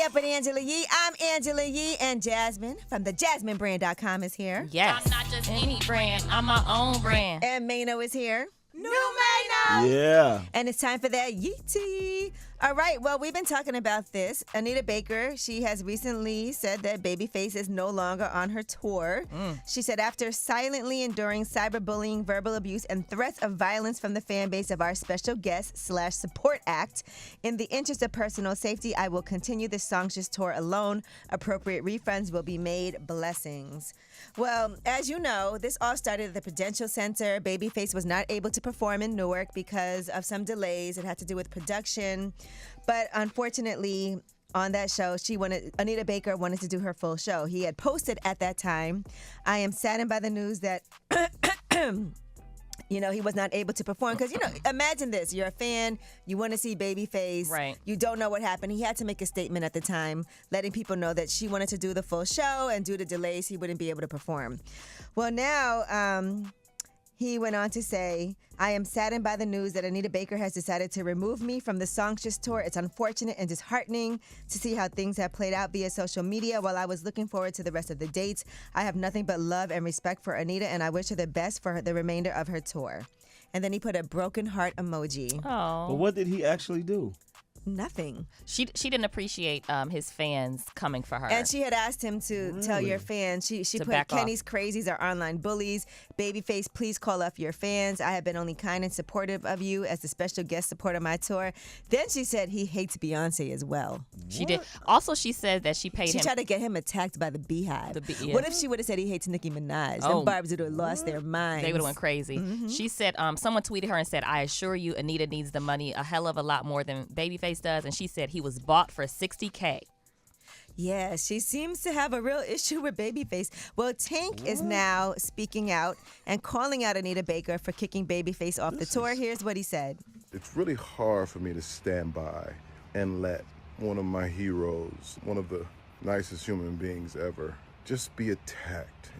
up with Angela Yee. I'm Angela Yee, and Jasmine from the JasmineBrand.com is here. Yes. I'm not just any brand. I'm my own brand. And Mano is here. New Mano. Yeah. And it's time for that Yeetie. All right, well, we've been talking about this. Anita Baker, she has recently said that Babyface is no longer on her tour. She said, after silently enduring cyberbullying, verbal abuse, and threats of violence from the fan base of our special guest / support act, in the interest of personal safety, I will continue the Songstress tour alone. Appropriate refunds will be made. Blessings. Well, as you know, this all started at the Prudential Center. Babyface was not able to perform in Newark because of some delays. It had to do with production. But unfortunately, on that show, Anita Baker wanted to do her full show. He had posted at that time, I am saddened by the news that, he was not able to perform. Because, imagine this. You're a fan. You want to see Babyface. Right. You don't know what happened. He had to make a statement at the time, letting people know that she wanted to do the full show, and due to delays, he wouldn't be able to perform. Well, now, he went on to say, I am saddened by the news that Anita Baker has decided to remove me from the Songstress tour. It's unfortunate and disheartening to see how things have played out via social media. While I was looking forward to the rest of the dates, I have nothing but love and respect for Anita, and I wish her the best for the remainder of her tour. And then he put a broken heart emoji. Oh. But what did he actually do? Nothing. She didn't appreciate his fans coming for her. And she had asked him to tell your fans. She To put back off. Kenny's crazies are online bullies. Babyface, please call off your fans. I have been only kind and supportive of you as the special guest support of my tour. Then she said he hates Beyonce as well. She did. Also, she said that she paid She him. tried to get him attacked by the Beehive. Yeah. What if she would have said he hates Nicki Minaj? Oh. Them barbs would have lost their minds. They would have went crazy. Mm-hmm. She said, someone tweeted her and said, I assure you, Anita needs the money a hell of a lot more than Babyface does. And she said he was bought for $60K. Yeah, she seems to have a real issue with Babyface. Well, Tank is now speaking out and calling out Anita Baker for kicking Babyface off the tour. Here's what he said. It's really hard for me to stand by and let one of my heroes, one of the nicest human beings ever, just be attacked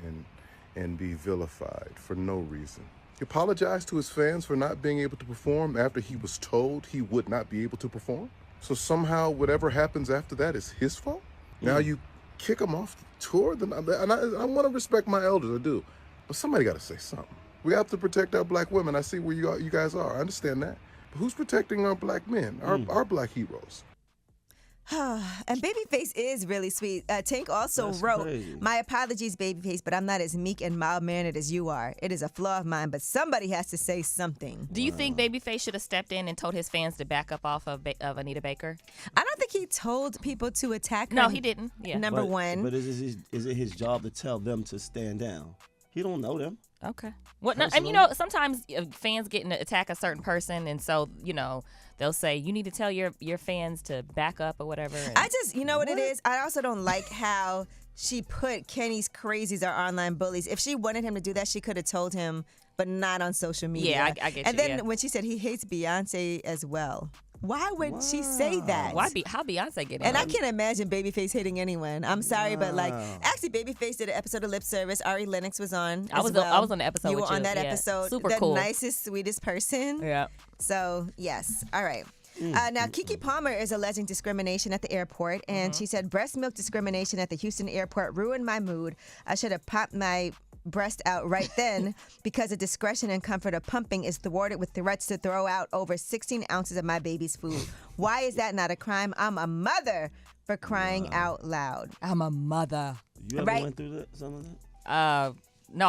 and be vilified for no reason. He apologized to his fans for not being able to perform after he was told he would not be able to perform. So somehow whatever happens after that is his fault? Now you kick him off the tour? And I want to respect my elders, I do. But somebody got to say something. We have to protect our black women. I see where you guys are. I understand that. But who's protecting our black men, our black heroes? And Babyface is really sweet. Tank also wrote, crazy. My apologies, Babyface, but I'm not as meek and mild-mannered as you are. It is a flaw of mine, but somebody has to say something. Do you think Babyface should have stepped in and told his fans to back up off of Anita Baker? I don't think he told people to attack her. No, he didn't. Yeah. Number one. But is it his job to tell them to stand down? He don't know them. Okay. What? And sometimes fans get in to attack a certain person, and so they'll say you need to tell your fans to back up or whatever. And I just, what it is? I also don't like how she put Kenny's crazies are online bullies. If she wanted him to do that, she could have told him, but not on social media. Yeah, I get And you, then yeah. when she said he hates Beyonce as well, why would she say that? how Beyonce get in? And I can't imagine Babyface hating anyone. I'm sorry, but actually, Babyface did an episode of Lip Service. Ari Lennox was on. I was on the episode. You with were on you. that Yeah. episode. Super the cool. nicest, sweetest person. Yeah. So yes, all right. Now, Keke Palmer is alleging discrimination at the airport, and she said breast milk discrimination at the Houston airport ruined my mood. I should have popped my breast out right then because the discretion and comfort of pumping is thwarted with threats to throw out over 16 ounces of my baby's food. Why is that not a crime? I'm a mother, for crying out loud. I'm a mother. You ever Right. went through something like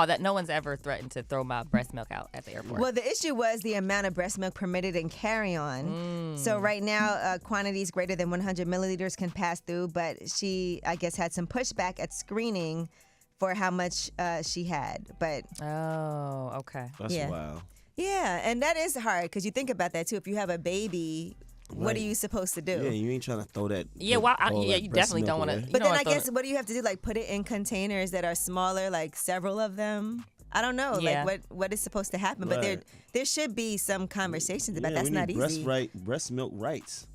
that? No one's ever threatened to throw my breast milk out at the airport. Well, the issue was the amount of breast milk permitted in carry-on. So right now, quantities greater than 100 milliliters can pass through, but she, I guess, had some pushback at screening for how much she had. But oh, okay. That's wild. yeah, and that is hard because you think about that too. If you have a baby, what are you supposed to do? Yeah, you ain't trying to throw that. Yeah, you definitely don't want to. But then I guess what do you have to do? Like put it in containers that are smaller, like several of them. I don't know, Yeah. like what is supposed to happen. But Right. there should be some conversations about Yeah, that's we not need easy. breast milk rights.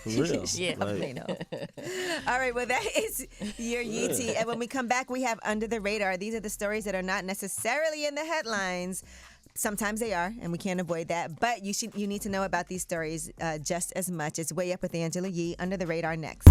For real. Yeah, Like, All right, well, that is your Yeetie. And when we come back, we have Under the Radar. These are the stories that are not necessarily in the headlines, Sometimes they are, and we can't avoid that. But you need to know about these stories just as much. It's Way Up with Angela Yee, Under the Radar next.